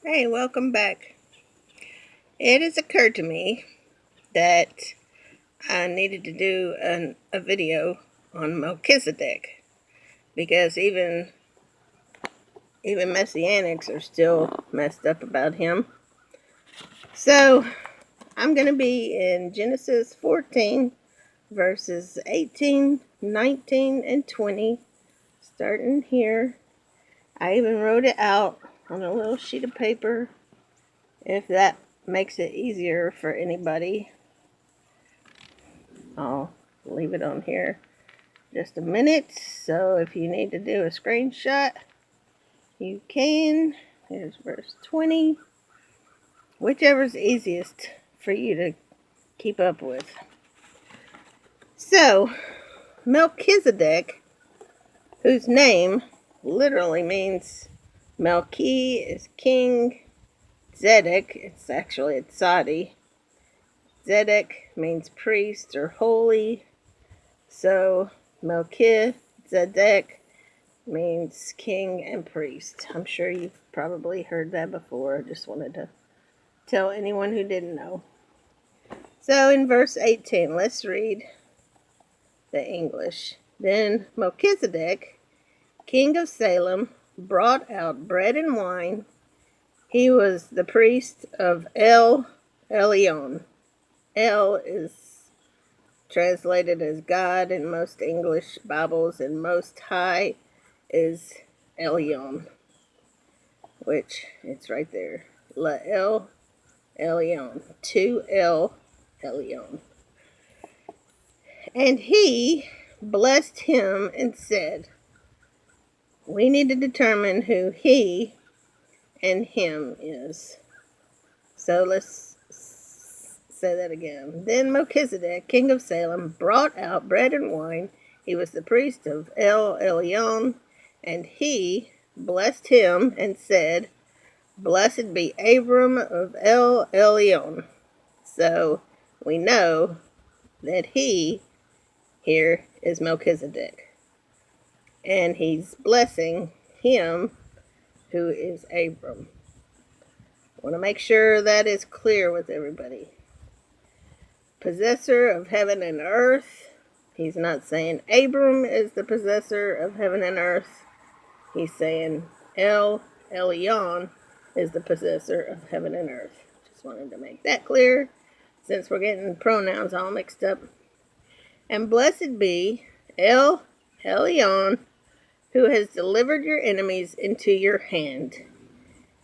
Hey, welcome back. It has occurred to me that I needed to do a video on Melchizedek because even Messianics are still messed up about him. So I'm going to be in Genesis 14, verses 18, 19, and 20, starting here. I even wrote it out on a little sheet of paper if that makes it easier for anybody. I'll leave it on here just a minute. So if you need to do a screenshot, you can. Here's verse 20. Whichever's easiest for you to keep up with. So, Melchizedek, whose name literally means Melchi is king, Zedek, it's Tzadi. Zedek means priest or holy. So, Melchizedek means king and priest. I'm sure you've probably heard that before. I just wanted to tell anyone who didn't know. So in verse 18, let's read the English. Then Melchizedek, king of Salem, brought out bread and wine. He was the priest of El Elyon. El is translated as God in most English Bibles, and Most High is Elyon, which it's right there. La El Elyon. 2 Elyon. And he blessed him and said, we need to determine who he and him is. So let's say that again. Then Melchizedek, king of Salem, brought out bread and wine. He was the priest of El Elyon, and he blessed him and said, blessed be Abram of El Elyon. So we know that he here is Melchizedek. And he's blessing him who is Abram. I want to make sure that is clear with everybody. Possessor of heaven and earth. He's not saying Abram is the possessor of heaven and earth. He's saying El Elyon is the possessor of heaven and earth. Just wanted to make that clear since we're getting pronouns all mixed up. And blessed be El Elyon, who has delivered your enemies into your hand.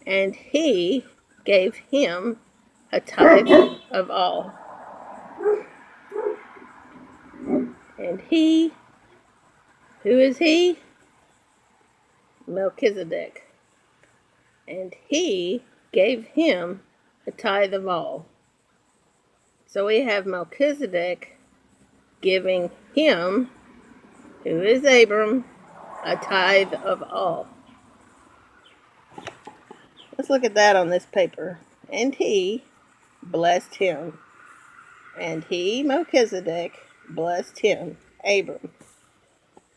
And he gave him a tithe of all. And he, who is he? Melchizedek. And he gave him a tithe of all. So we have Melchizedek giving him, who is Abram, a tithe of all. Let's look at that on this paper. And he blessed him. And he, Melchizedek, blessed him, Abram.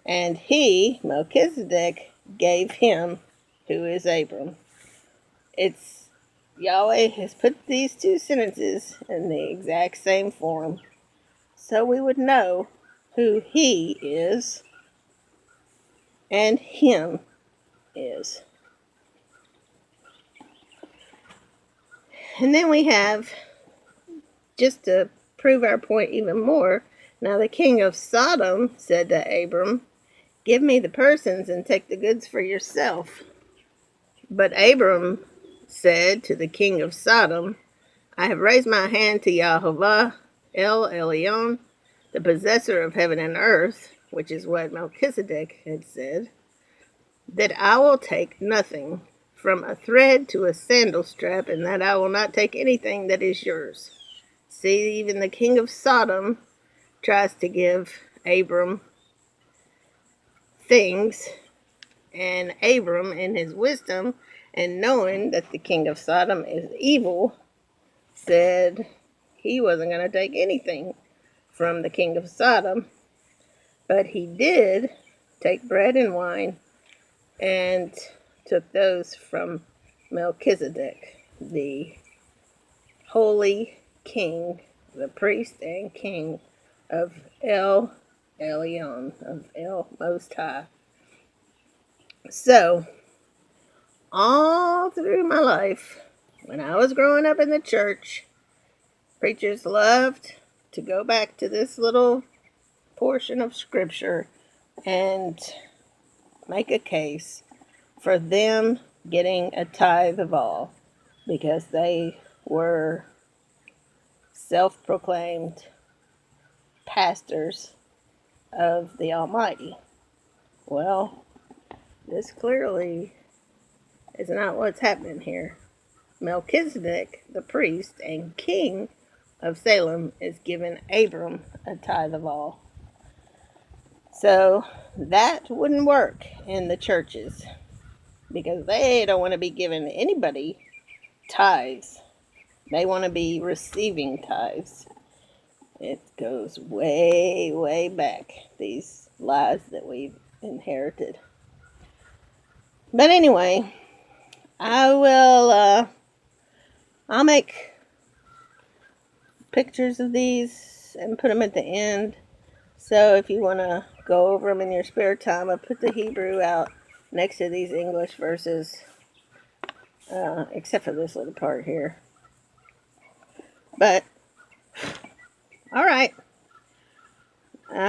And he, Melchizedek, gave him, who is Abram. It's Yahweh has put these two sentences in the exact same form, so we would know who he is and him is. And then we have, just to prove our point even more, now the king of Sodom said to Abram, give me the persons and take the goods for yourself. But Abram said to the king of Sodom, I have raised my hand to Yahovah, El Elyon, the possessor of heaven and earth, which is what Melchizedek had said, that I will take nothing, from a thread to a sandal strap, and that I will not take anything that is yours. See, even the king of Sodom tries to give Abram things, and Abram, in his wisdom, and knowing that the king of Sodom is evil, said he wasn't going to take anything from the king of Sodom, but he did take bread and wine and took those from Melchizedek, the holy king, the priest and king of El Elyon, of El Most High. So, all through my life, when I was growing up in the church, preachers loved to go back to this little portion of scripture and make a case for them getting a tithe of all, because they were self-proclaimed pastors of the Almighty. Well, this clearly is not what's happening here. Melchizedek, the priest and king of Salem, is giving Abram a tithe of all. So that wouldn't work in the churches, because they don't want to be giving anybody tithes. They want to be receiving tithes. It goes way, way back, these lies that we've inherited. But anyway, I'll make pictures of these and put them at the end. So if you want to go over them in your spare time, I'll put the Hebrew out next to these English verses, except for this little part here. But, alright.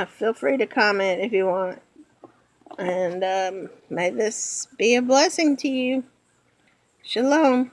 Feel free to comment if you want. And may this be a blessing to you. Shalom.